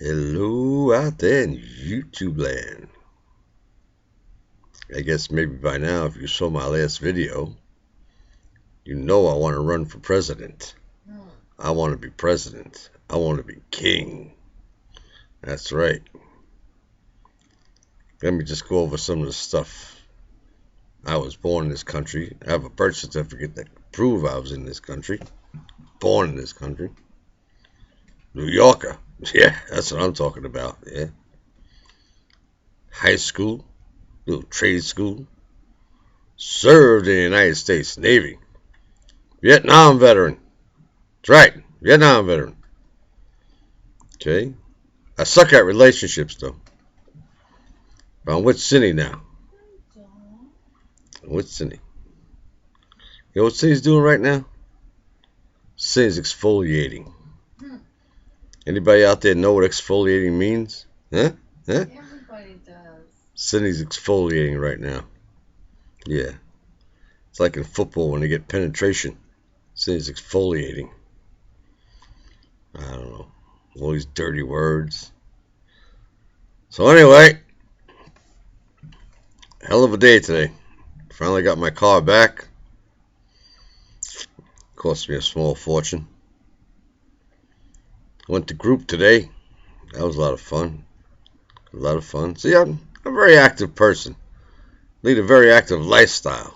Hello out there in YouTube land. I guess maybe by now, if you saw my last video, you know I want to run for president. I want to be president. I want to be king. That's right. Let me just go over some of the stuff. I was born in this country. I have a birth certificate that proves I was in this country. Born in this country. New Yorker. Yeah, that's what I'm talking about. Yeah. High school. Little trade school. Served in the United States Navy. Vietnam veteran. That's right. Vietnam veteran. Okay. I suck at relationships, though. But I'm with Cindy now. I'm with Cindy. You know what Cindy's doing right now? Cindy's exfoliating. Anybody out there know what exfoliating means? Huh? Everybody does. Cindy's exfoliating right now. Yeah. It's like in football when they get penetration. Cindy's exfoliating. I don't know. All these dirty words. So anyway, hell of a day today. Finally got my car back. Cost me a small fortune. Went to group today. That was a lot of fun. A lot of fun. See, I'm a very active person. Lead a very active lifestyle.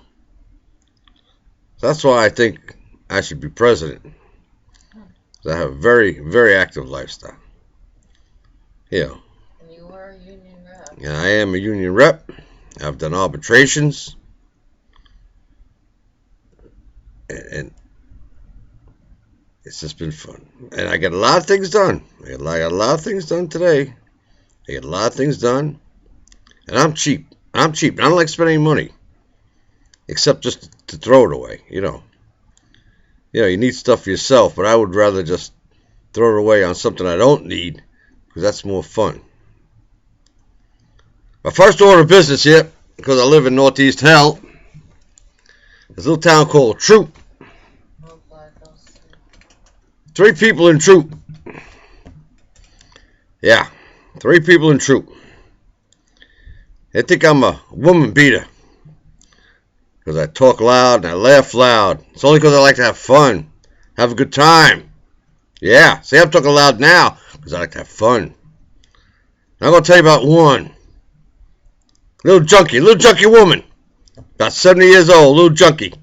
So that's why I think I should be president. I have a very, very active lifestyle. Yeah. And you are a union rep. Yeah, I am a union rep. I've done arbitrations. And it's just been fun. And I get a lot of things done. I got a lot of things done today. I get a lot of things done. And I'm cheap. I'm cheap. I don't like spending money. Except just to throw it away, you know. You need stuff for yourself, but I would rather just throw it away on something I don't need, because that's more fun. My first order of business here, because I live in Northeast Hell, there's a little town called Troop. 3 people in Troop. Yeah, 3 people in Troop. They think I'm a woman beater. Because I talk loud and I laugh loud. It's only because I like to have fun. Have a good time. Yeah, see, I'm talking loud now because I like to have fun. I'm going to tell you about one. Little junkie woman. About 70 years old, little junkie.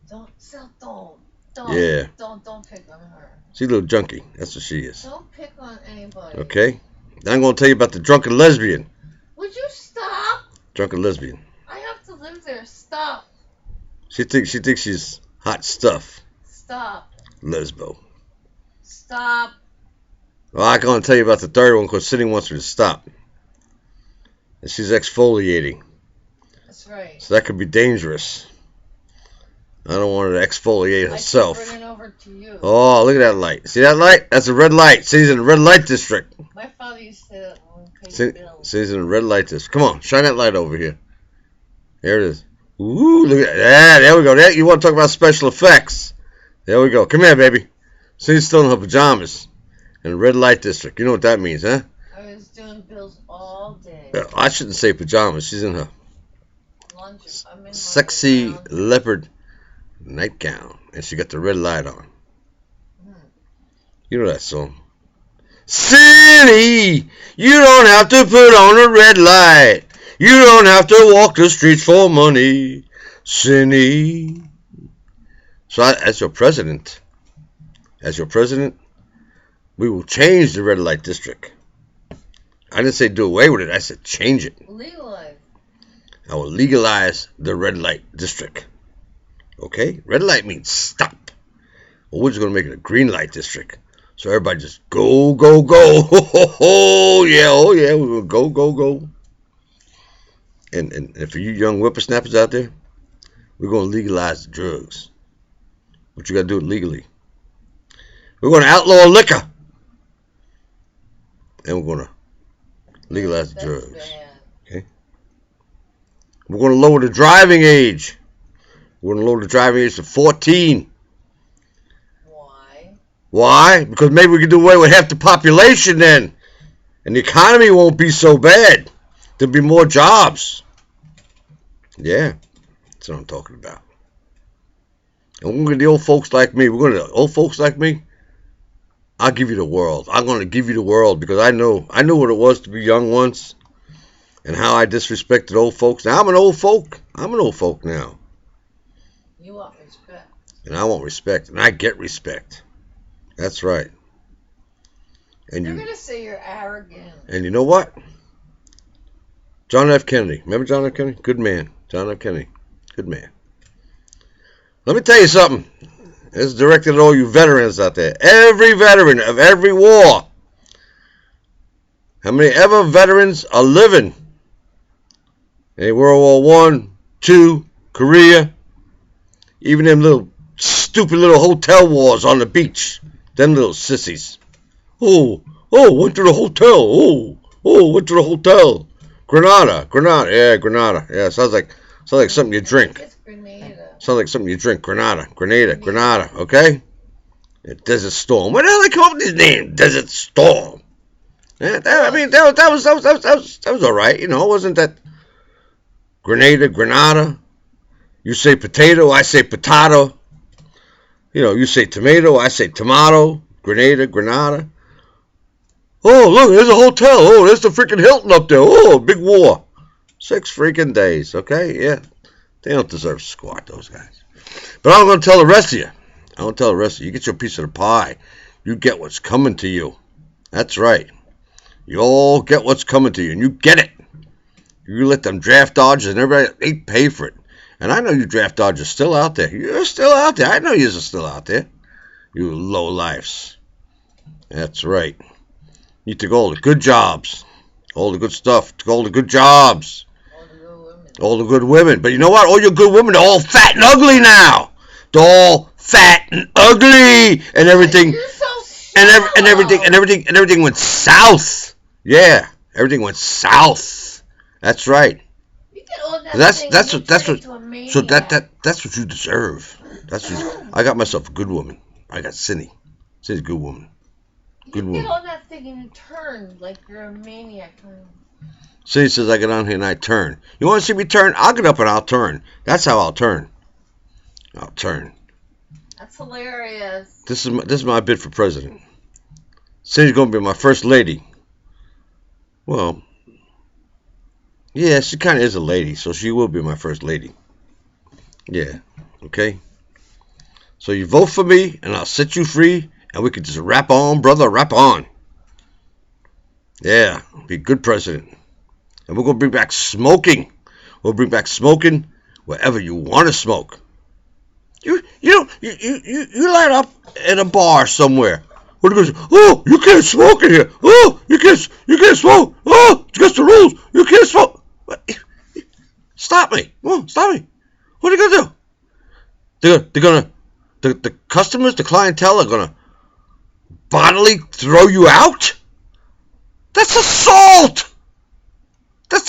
Don't Yeah. Don't pick on her. She's a little junkie. That's what she is. Don't pick on anybody. Okay? Then I'm going to tell you about the drunken lesbian. Would you stop? Drunken lesbian. I have to live there. Stop. She thinks she's hot stuff. Stop. Lesbo. Stop. Well, I'm going to tell you about the third one because Cindy wants me to stop. And she's exfoliating. That's right. So that could be dangerous. I don't want her to exfoliate herself. I can bring it over to you. Oh, look at that light. See that light? That's a red light. She's in the red light district. My father used to say that when we paid bills. She's in the red light district. Come on, shine that light over here. Here it is. Ooh, look at that. There we go. You want to talk about special effects. There we go. Come here, baby. She's still in her pajamas. In the red light district. You know what that means, huh? I was doing bills all day. I shouldn't say pajamas. She's in her sexy leopard nightgown. And she got the red light on. You know that song. City, you don't have to put on a red light. You don't have to walk the streets for money, Cindy. So as your president, we will change the red light district. I didn't say do away with it. I said change it. Legalize. I will legalize the red light district. Okay? Red light means stop. Well, we're just going to make it a green light district. So everybody just go, go, go. Oh, yeah. We're going to go. And for you young whippersnappers out there, we're going to legalize the drugs. But you got to do it legally. We're going to outlaw liquor. And we're going to legalize the drugs. Bad. Okay? We're going to lower the driving age. We're going to lower the driving age to 14. Why? Why? Because maybe we can do away with half the population then. And the economy won't be so bad. There'll be more jobs. Yeah, that's what I'm talking about. And we're going to the old folks like me. Old folks like me. I'll give you the world. I'm going to give you the world because I know what it was to be young once and how I disrespected old folks. Now I'm an old folk. I'm an old folk now. You want respect. And I want respect. And I get respect. That's right. And They're going to say you're arrogant. And you know what? John F. Kennedy. Remember John F. Kennedy? Good man. John F. Kennedy. Good man. Let me tell you something. This is directed at all you veterans out there. Every veteran of every war. How many ever veterans are living? In World War I, II, Korea. Even them little stupid little hotel wars on the beach. Them little sissies. Oh, went to the hotel. Went to the hotel. Grenada. Yeah, Grenada. Yeah, sounds like something you drink. It's Grenada. Sounds like something you drink. Grenada. Okay. Yeah, Desert Storm. Where the hell they come up with this name? Desert Storm. Yeah, that was all right. You know, wasn't that Grenada? You say potato, I say potato. You know, you say tomato, I say tomato. Grenada. Oh, look, there's a hotel. Oh, there's the freaking Hilton up there. Oh, big war. 6 freaking days, okay? Yeah. They don't deserve squat, those guys. But I'm going to tell the rest of you. You get your piece of the pie. You get what's coming to you. That's right. You all get what's coming to you, and you get it. You let them draft dodgers and everybody, they pay for it. And I know you draft dodgers still out there. You're still out there. I know you're still out there. You low lifes. That's right. You took all the good jobs. All the good stuff. Took all the good jobs. All the good women. But you know what? All your good women are all fat and ugly now. They're all fat and ugly and everything. You're so And everything went south. Yeah. Everything went south. That's right. You get all that That's thing what and that's turn what into a maniac. so that's what you deserve. I got myself a good woman. I got Cindy. Cindy's a good woman. Good You woman. get all that thing and you turn like you're a maniac. Cindy says I get on here and I turn. You want to see me turn? I'll get up and I'll turn. That's how I'll turn. I'll turn. That's hilarious. This is my bid for president. Cindy's gonna be my first lady. Well, yeah, she kind of is a lady, so she will be my first lady. Yeah, okay. So you vote for me, and I'll set you free, and we can just rap on, brother, rap on. Yeah, be a good president. And we're gonna bring back smoking. We'll bring back smoking wherever you want to smoke. You light up in a bar somewhere. What goes? Oh, you can't smoke in here. Oh, you can't smoke. Oh, it's against the rules. You can't smoke. Stop me. Oh, stop me. What are you gonna do? The customers, the clientele are gonna bodily throw you out. That's assault. That's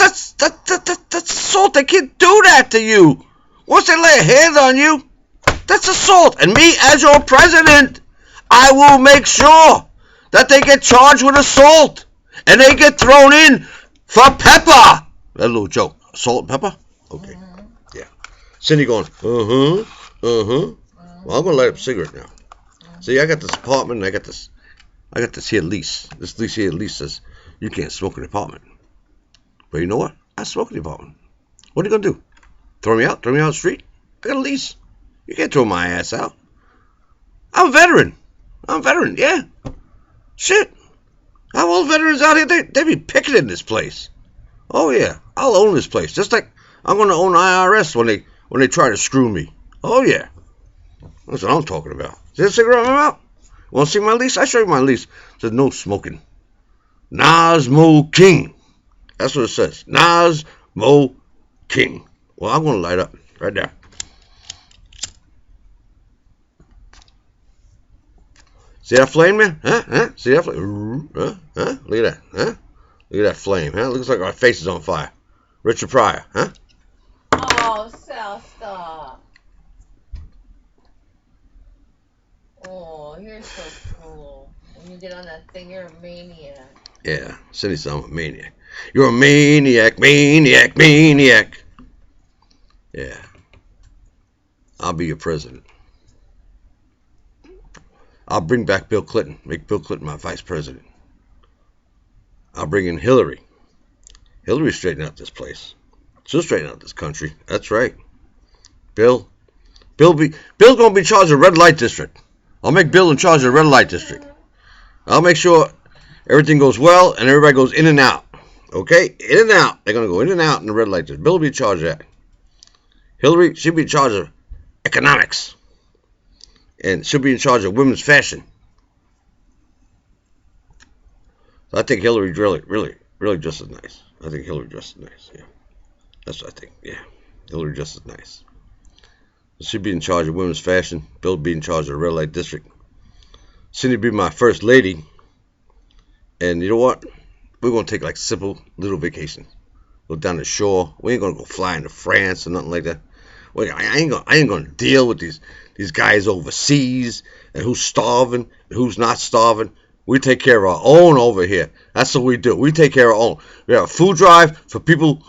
assault. They can't do that to you. Once they lay a hand on you, that's assault. And me, as your president, I will make sure that they get charged with assault and they get thrown in for pepper. That little joke. Salt and pepper? Okay. Yeah. Cindy going, Well, I'm going to light up a cigarette now. See, I got this apartment and I got this here lease. This lease here lease says you can't smoke in the apartment. But you know what? I smoke in the apartment. What are you going to do? Throw me out? Throw me out on the street? I got a lease. You can't throw my ass out. I'm a veteran. Yeah. Shit. How all veterans out here, they be picketing this place. Oh, yeah. I'll own this place. Just like I'm going to own IRS when they try to screw me. Oh, yeah. That's what I'm talking about. See that cigarette in my mouth? Want to see my lease? I show you my lease. It says no smoking. Nas Mo King. That's what it says. Nas Mo King. Well, I'm going to light up right there. See that flame, man? Huh? See that flame? Look at that. Huh? Look at that flame, huh? Looks like our face is on fire. Richard Pryor, huh? Oh, Sal, stop. Oh, you're so cool. When you get on that thing, you're a maniac. Yeah, Cindy said I'm a maniac. You're a maniac, maniac, maniac. Yeah. I'll be your president. I'll bring back Bill Clinton. Make Bill Clinton my vice president. I'll bring in Hillary. Hillary straighten out this place. She'll straighten out this country. That's right. Bill's gonna be in charge of the red light district. I'll make Bill in charge of the red light district. I'll make sure everything goes well and everybody goes in and out. Okay? In and out. They're gonna go in and out in the red light district. Bill will be in charge of that. Hillary, she'll be in charge of economics. And she'll be in charge of women's fashion. So I think Hillary's really just as nice. I think Hillary just as nice. Yeah. That's what I think. Yeah. Hillary just as nice. She'd be in charge of women's fashion. Bill would be in charge of the red light district. Cindy would be my first lady. And you know what? We're going to take like simple little vacations. Go down the shore. We ain't going to go fly into France or nothing like that. I ain't going to deal with these guys overseas and who's starving and who's not starving. We take care of our own over here. That's what we do. We take care of our own. We have a food drive for people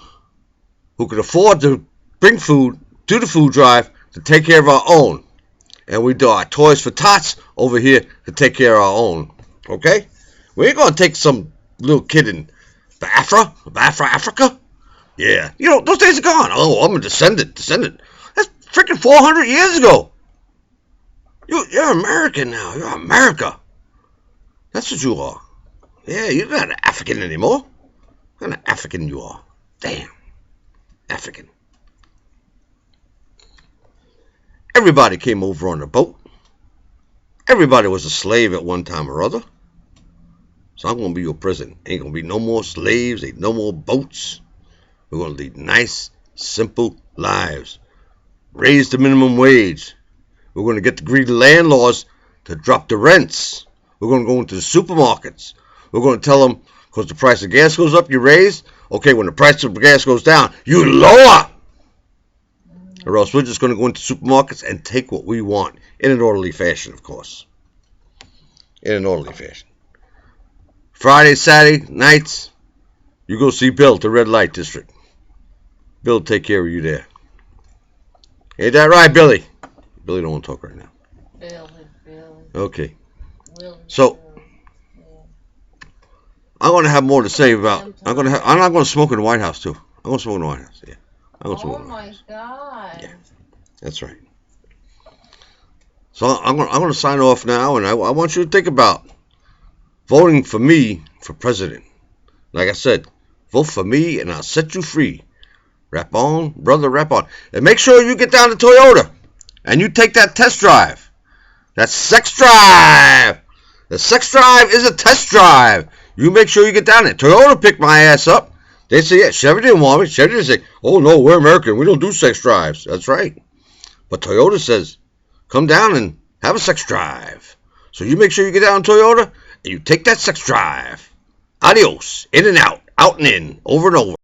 who can afford to bring food to the food drive to take care of our own. And we do our Toys for Tots over here to take care of our own. Okay? We ain't going to take some little kid in Africa. Yeah. You know, those days are gone. Oh, I'm a descendant. That's freaking 400 years ago. You're American now. You're America. That's what you are. Yeah, you're not an African anymore. What kind of African you are. Damn. African. Everybody came over on a boat. Everybody was a slave at one time or other. So I'm going to be your president. Ain't going to be no more slaves. Ain't no more boats. We're going to lead nice, simple lives. Raise the minimum wage. We're going to get the greedy landlords to drop the rents. We're going to go into the supermarkets. We're going to tell them, because the price of gas goes up, you raise. Okay, when the price of gas goes down, you lower. Or else we're just going to go into supermarkets and take what we want in an orderly fashion, of course. In an orderly fashion. Friday, Saturday nights, you go see Bill at the red light district. Bill will take care of you there. Ain't that right, Billy? Billy don't want to talk right now. Billy. Okay. So I'm going to have more to say about. I'm not going to smoke in the White House too. I'm going to smoke in the White House. Yeah. Oh my God. Yeah, that's right. So I'm going to sign off now, and I want you to think about voting for me for president. Like I said, vote for me, and I'll set you free. Rap on, brother, rap on, and make sure you get down to Toyota and you take that test drive. That sex drive. The sex drive is a test drive. You make sure you get down there. Toyota picked my ass up. They say, yeah, Chevy didn't want me. Chevy didn't say, oh, no, we're American. We don't do sex drives. That's right. But Toyota says, come down and have a sex drive. So you make sure you get down to Toyota and you take that sex drive. Adios. In and out. Out and in. Over and over.